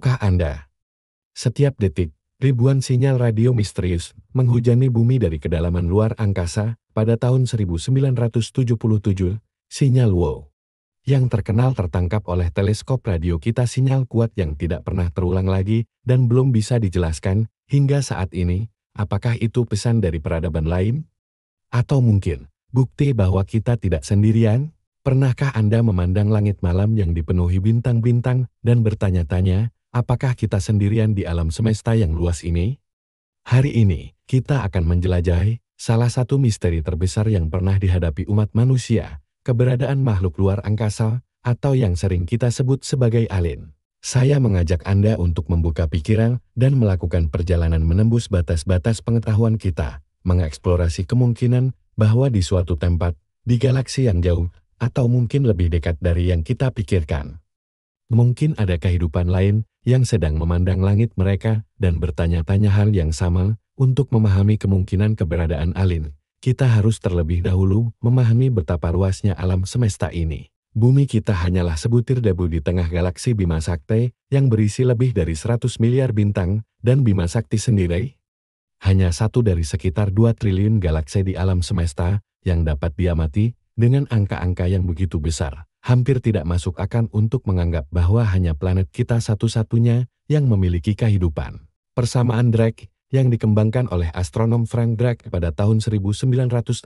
Tahukah Anda? Setiap detik, ribuan sinyal radio misterius menghujani bumi dari kedalaman luar angkasa. Pada tahun 1977, sinyal WOW yang terkenal tertangkap oleh teleskop radio kita, sinyal kuat yang tidak pernah terulang lagi dan belum bisa dijelaskan hingga saat ini. Apakah itu pesan dari peradaban lain? Atau mungkin bukti bahwa kita tidak sendirian? Pernahkah Anda memandang langit malam yang dipenuhi bintang-bintang dan bertanya-tanya, apakah kita sendirian di alam semesta yang luas ini? Hari ini, kita akan menjelajahi salah satu misteri terbesar yang pernah dihadapi umat manusia, keberadaan makhluk luar angkasa, atau yang sering kita sebut sebagai alien. Saya mengajak Anda untuk membuka pikiran dan melakukan perjalanan menembus batas-batas pengetahuan kita, mengeksplorasi kemungkinan bahwa di suatu tempat, di galaksi yang jauh, atau mungkin lebih dekat dari yang kita pikirkan, mungkin ada kehidupan lain yang sedang memandang langit mereka dan bertanya-tanya hal yang sama. Untuk memahami kemungkinan keberadaan alien, kita harus terlebih dahulu memahami betapa luasnya alam semesta ini. Bumi kita hanyalah sebutir debu di tengah galaksi Bima Sakti yang berisi lebih dari 100 miliar bintang, dan Bima Sakti sendiri hanya satu dari sekitar 2 triliun galaksi di alam semesta yang dapat diamati. Dengan angka-angka yang begitu besar, hampir tidak masuk akal untuk menganggap bahwa hanya planet kita satu-satunya yang memiliki kehidupan. Persamaan Drake yang dikembangkan oleh astronom Frank Drake pada tahun 1961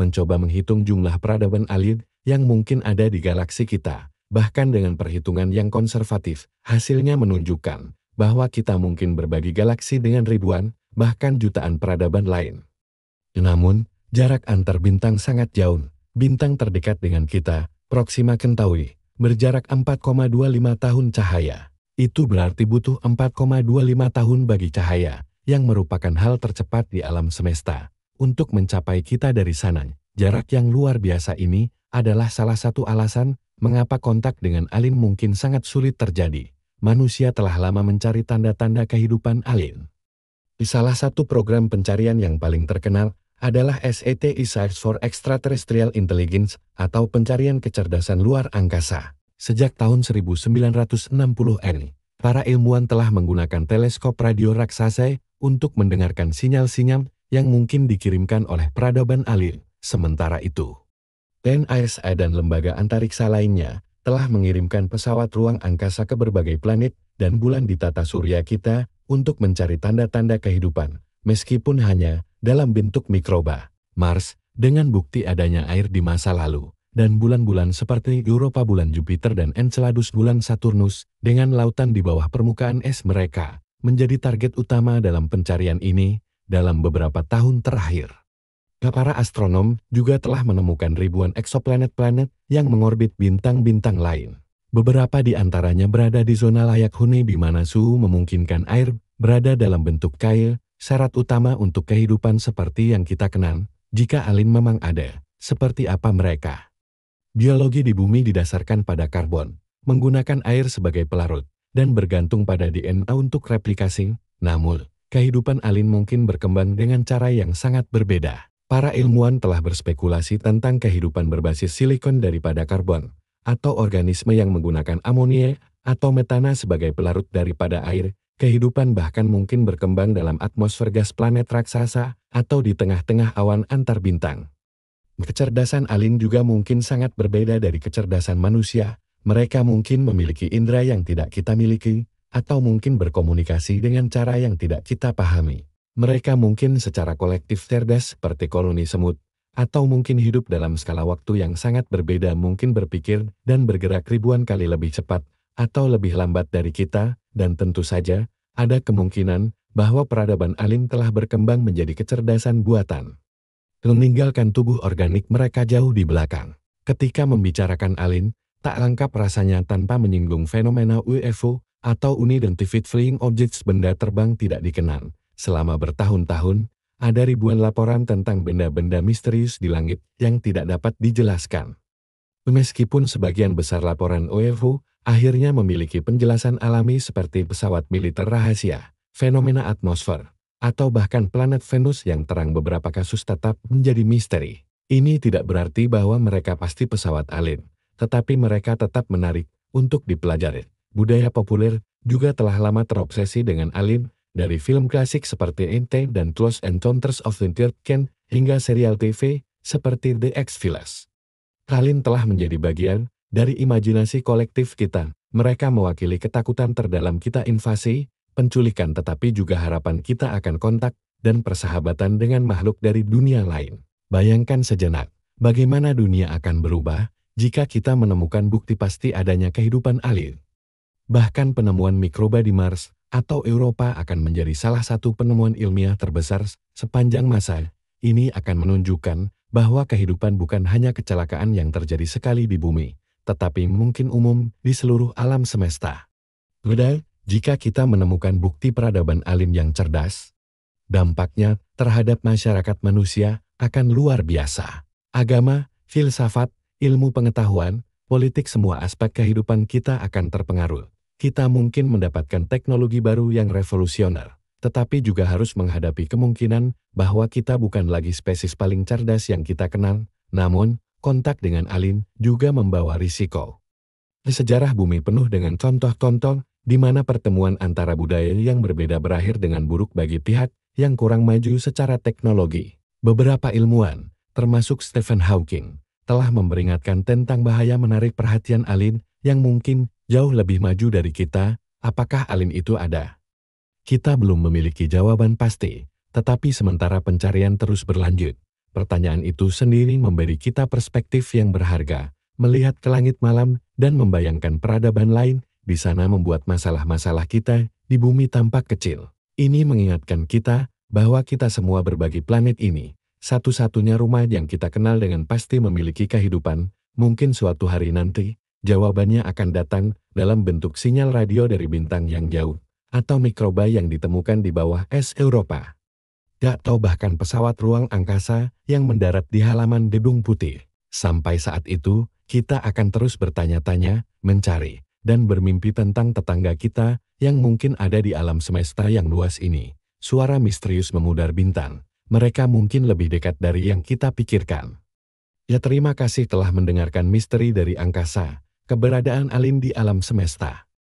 mencoba menghitung jumlah peradaban alien yang mungkin ada di galaksi kita. Bahkan dengan perhitungan yang konservatif, hasilnya menunjukkan bahwa kita mungkin berbagi galaksi dengan ribuan, bahkan jutaan peradaban lain. Namun, jarak antar bintang sangat jauh. Bintang terdekat dengan kita, Proxima Centauri, berjarak 4,25 tahun cahaya. Itu berarti butuh 4,25 tahun bagi cahaya, yang merupakan hal tercepat di alam semesta. Untuk mencapai kita dari sana, jarak yang luar biasa ini adalah salah satu alasan mengapa kontak dengan alien mungkin sangat sulit terjadi. Manusia telah lama mencari tanda-tanda kehidupan alien. Di salah satu program pencarian yang paling terkenal adalah SETI, Search for Extraterrestrial Intelligence, atau pencarian kecerdasan luar angkasa. Sejak tahun 1960-an, para ilmuwan telah menggunakan teleskop radio raksasa untuk mendengarkan sinyal-sinyal yang mungkin dikirimkan oleh peradaban alien. Sementara itu, NASA dan lembaga antariksa lainnya telah mengirimkan pesawat ruang angkasa ke berbagai planet dan bulan di tata surya kita untuk mencari tanda-tanda kehidupan, meskipun hanya dalam bentuk mikroba. Mars, dengan bukti adanya air di masa lalu, dan bulan-bulan seperti Europa, bulan Jupiter, dan Enceladus, bulan Saturnus, dengan lautan di bawah permukaan es mereka, menjadi target utama dalam pencarian ini dalam beberapa tahun terakhir. Para astronom juga telah menemukan ribuan eksoplanet-planet yang mengorbit bintang-bintang lain. Beberapa di antaranya berada di zona layak huni di mana suhu memungkinkan air berada dalam bentuk cair, syarat utama untuk kehidupan seperti yang kita kenal. Jika alien memang ada, seperti apa mereka? Biologi di bumi didasarkan pada karbon, menggunakan air sebagai pelarut, dan bergantung pada DNA untuk replikasi. Namun, kehidupan alien mungkin berkembang dengan cara yang sangat berbeda. Para ilmuwan telah berspekulasi tentang kehidupan berbasis silikon daripada karbon, atau organisme yang menggunakan amonia atau metana sebagai pelarut daripada air. Kehidupan bahkan mungkin berkembang dalam atmosfer gas planet raksasa atau di tengah-tengah awan antar bintang. Kecerdasan alien juga mungkin sangat berbeda dari kecerdasan manusia. Mereka mungkin memiliki indera yang tidak kita miliki, atau mungkin berkomunikasi dengan cara yang tidak kita pahami. Mereka mungkin secara kolektif cerdas seperti koloni semut, atau mungkin hidup dalam skala waktu yang sangat berbeda, mungkin berpikir dan bergerak ribuan kali lebih cepat atau lebih lambat dari kita, dan tentu saja ada kemungkinan bahwa peradaban alien telah berkembang menjadi kecerdasan buatan, meninggalkan tubuh organik mereka jauh di belakang. Ketika membicarakan alien, tak lengkap rasanya tanpa menyinggung fenomena UFO atau Unidentified Flying Objects, benda terbang tidak dikenal. Selama bertahun-tahun, ada ribuan laporan tentang benda-benda misterius di langit yang tidak dapat dijelaskan. Meskipun sebagian besar laporan UFO akhirnya memiliki penjelasan alami seperti pesawat militer rahasia, fenomena atmosfer, atau bahkan planet Venus yang terang, beberapa kasus tetap menjadi misteri. Ini tidak berarti bahwa mereka pasti pesawat alien, tetapi mereka tetap menarik untuk dipelajari. Budaya populer juga telah lama terobsesi dengan alien, dari film klasik seperti E.T. dan Close Encounters of the Third Kind hingga serial TV seperti The X-Files. Alien telah menjadi bagian dari imajinasi kolektif kita. Mereka mewakili ketakutan terdalam kita invasi, penculikan tetapi juga harapan kita akan kontak dan persahabatan dengan makhluk dari dunia lain. Bayangkan sejenak, bagaimana dunia akan berubah jika kita menemukan bukti pasti adanya kehidupan alien. Bahkan penemuan mikroba di Mars atau Europa akan menjadi salah satu penemuan ilmiah terbesar sepanjang masa. Ini akan menunjukkan bahwa kehidupan bukan hanya kecelakaan yang terjadi sekali di bumi, tetapi mungkin umum di seluruh alam semesta. Beda, jika kita menemukan bukti peradaban alien yang cerdas, dampaknya terhadap masyarakat manusia akan luar biasa. Agama, filsafat, ilmu pengetahuan, politik, semua aspek kehidupan kita akan terpengaruh. Kita mungkin mendapatkan teknologi baru yang revolusioner, tetapi juga harus menghadapi kemungkinan bahwa kita bukan lagi spesies paling cerdas yang kita kenal. Namun, kontak dengan alien juga membawa risiko. Sejarah bumi penuh dengan contoh-contoh di mana pertemuan antara budaya yang berbeda berakhir dengan buruk bagi pihak yang kurang maju secara teknologi. Beberapa ilmuwan, termasuk Stephen Hawking, telah memperingatkan tentang bahaya menarik perhatian alien yang mungkin jauh lebih maju dari kita. Apakah alien itu ada? Kita belum memiliki jawaban pasti, tetapi sementara pencarian terus berlanjut, pertanyaan itu sendiri memberi kita perspektif yang berharga. Melihat ke langit malam dan membayangkan peradaban lain di sana membuat masalah-masalah kita di bumi tampak kecil. Ini mengingatkan kita bahwa kita semua berbagi planet ini. Satu-satunya rumah yang kita kenal dengan pasti memiliki kehidupan. Mungkin suatu hari nanti, jawabannya akan datang dalam bentuk sinyal radio dari bintang yang jauh, atau mikroba yang ditemukan di bawah es Eropa. Atau bahkan pesawat ruang angkasa yang mendarat di halaman Gedung Putih. Sampai saat itu, kita akan terus bertanya-tanya, mencari, dan bermimpi tentang tetangga kita yang mungkin ada di alam semesta yang luas ini. Suara misterius memudar bintang. Mereka mungkin lebih dekat dari yang kita pikirkan. Ya, terima kasih telah mendengarkan misteri dari angkasa, keberadaan alien di alam semesta.